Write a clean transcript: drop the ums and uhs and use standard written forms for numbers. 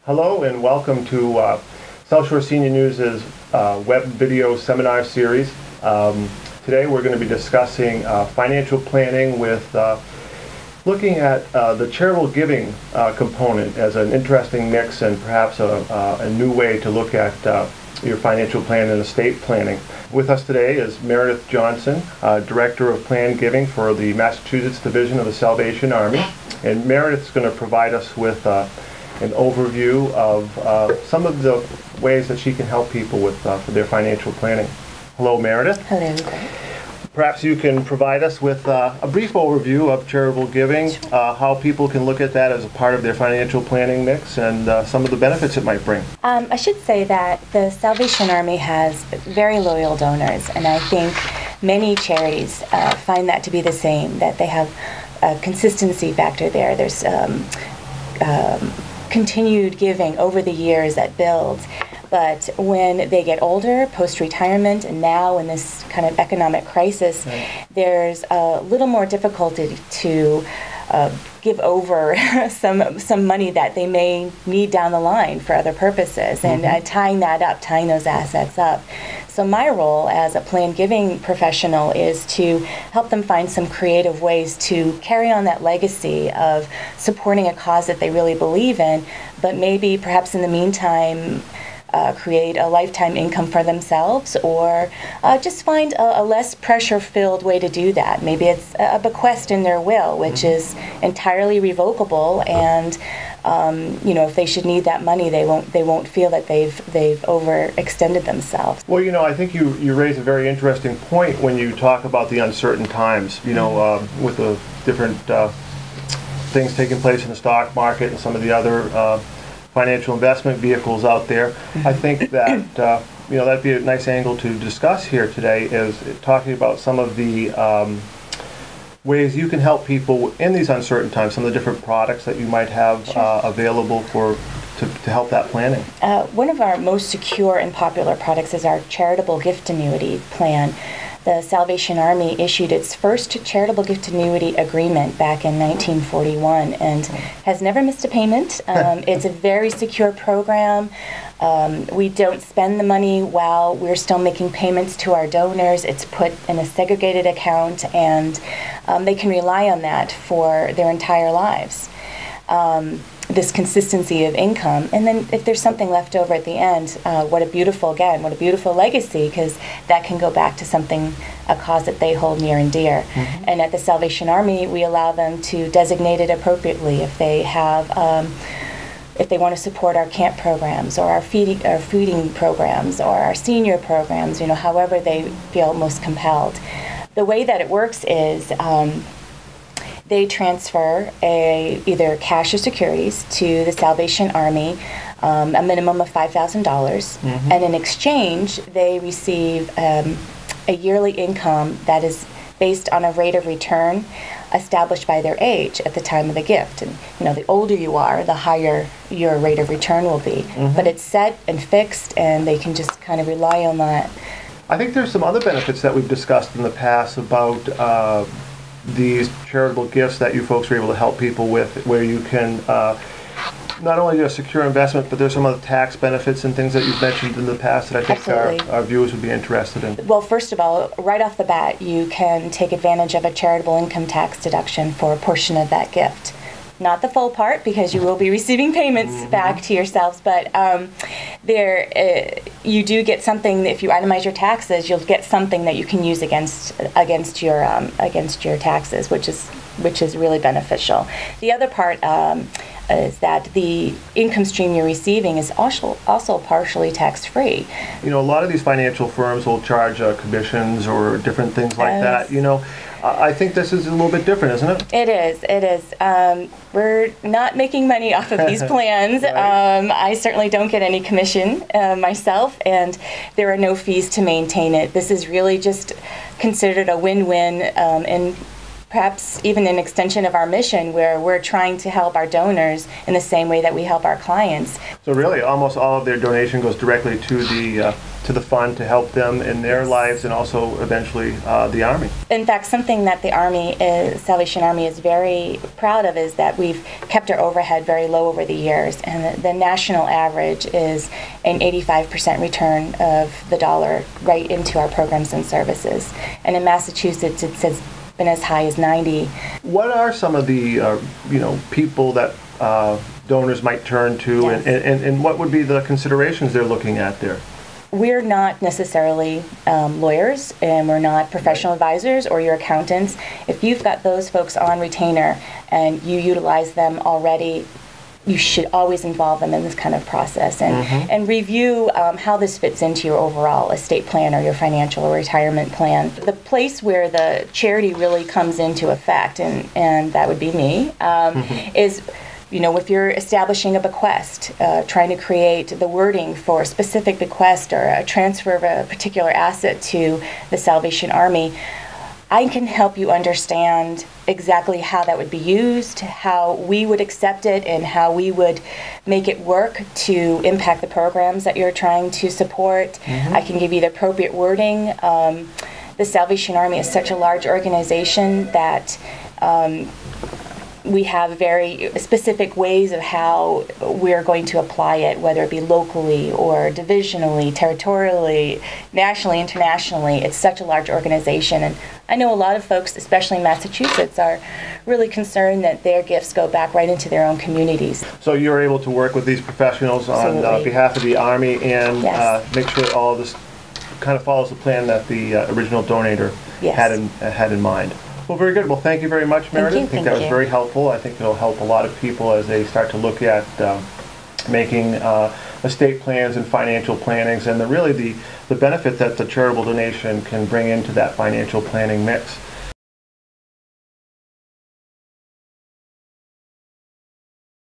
Hello and welcome to South Shore Senior News' web video seminar series. Today we're going to be discussing financial planning with looking at the charitable giving component as an interesting mix and perhaps a new way to look at your financial plan and estate planning. With us today is Meredith Johnson, Director of Planned Giving for the Massachusetts Division of the Salvation Army. And Meredith's going to provide us with an overview of some of the ways that she can help people with for their financial planning. Hello, Meredith. Hello. Perhaps you can provide us with a brief overview of charitable giving, how people can look at that as a part of their financial planning mix, and some of the benefits it might bring. I should say that the Salvation Army has very loyal donors, and I think many charities find that to be the same, that they have a consistency factor there. There's continued giving over the years that builds. But when they get older, post-retirement, and now in this kind of economic crisis, right, there's a little more difficulty to give over some money that they may need down the line for other purposes, and tying those assets up. So my role as a planned giving professional is to help them find some creative ways to carry on that legacy of supporting a cause that they really believe in, but maybe perhaps in the meantime create a lifetime income for themselves, or just find a less pressure-filled way to do that. Maybe it's a bequest in their will, which is entirely revocable, and if they should need that money, they won't feel that they've overextended themselves. Well, I think you raise a very interesting point when you talk about the uncertain times. With the different things taking place in the stock market and some of the other financial investment vehicles out there. I think that that'd be a nice angle to discuss here today, is talking about some of the ways you can help people in these uncertain times, some of the different products that you might have available to help that planning. One of our most secure and popular products is our Charitable gift annuity plan. The Salvation Army issued its first charitable gift annuity agreement back in 1941 and has never missed a payment. It's a very secure program. We don't spend the money while we're still making payments to our donors. It's put in a segregated account, and they can rely on that for their entire lives. This consistency of income, and then if there's something left over at the end, what a beautiful legacy, because that can go back to a cause that they hold near and dear. And at the Salvation Army, we allow them to designate it appropriately if they have if they want to support our camp programs or our feeding programs or our senior programs, however they feel most compelled. The way that it works is they transfer either cash or securities to the Salvation Army, a minimum of $5,000, and in exchange they receive a yearly income that is based on a rate of return established by their age at the time of the gift. And the older you are, the higher your rate of return will be. But it's set and fixed, and they can just kind of rely on that. I think there's some other benefits that we've discussed in the past about these charitable gifts that you folks are able to help people with, where you can not only do a secure investment, but there's some other tax benefits and things that you've mentioned in the past that I think our viewers would be interested in. Well, first of all, right off the bat, you can take advantage of a charitable income tax deduction for a portion of that gift. Not the full part, because you will be receiving payments back to yourselves, but you do get something. If you itemize your taxes, you'll get something that you can use against your taxes, which is really beneficial. The other part is that the income stream you're receiving is also partially tax-free. A lot of these financial firms will charge commissions or different things like that. I think this is a little bit different, isn't it? It is. We're not making money off of these plans. Right. I certainly don't get any commission myself, and there are no fees to maintain it. This is really just considered a win-win, and perhaps even an extension of our mission, where we're trying to help our donors in the same way that we help our clients. So really, almost all of their donation goes directly to the fund to help them in their lives, and also eventually the Army. In fact, something that the Salvation Army is very proud of is that we've kept our overhead very low over the years, and the national average is an 85% return of the dollar right into our programs and services. And in Massachusetts, it's been as high as 90. What are some of the people that donors might turn to, Yes. and what would be the considerations they're looking at there? We're not necessarily lawyers, and we're not professional advisors or your accountants. If you've got those folks on retainer and you utilize them already, you should always involve them in this kind of process and review how this fits into your overall estate plan or your financial or retirement plan. The place where the charity really comes into effect, and that would be me, is if you're establishing a bequest, trying to create the wording for a specific bequest or a transfer of a particular asset to the Salvation Army, I can help you understand exactly how that would be used, how we would accept it, and how we would make it work to impact the programs that you're trying to support. I can give you the appropriate wording. The Salvation Army is such a large organization that we have very specific ways of how we're going to apply it, whether it be locally or divisionally, territorially, nationally, internationally. It's such a large organization, and I know a lot of folks, especially in Massachusetts, are really concerned that their gifts go back right into their own communities. So you're able to work with these professionals on behalf of the Army and make sure all of this kind of follows the plan that the original donator had in mind. Well, very good. Well, thank you very much, Meredith. I think that was very helpful. I think it'll help a lot of people as they start to look at making estate plans and financial plannings, and really the benefit that the charitable donation can bring into that financial planning mix.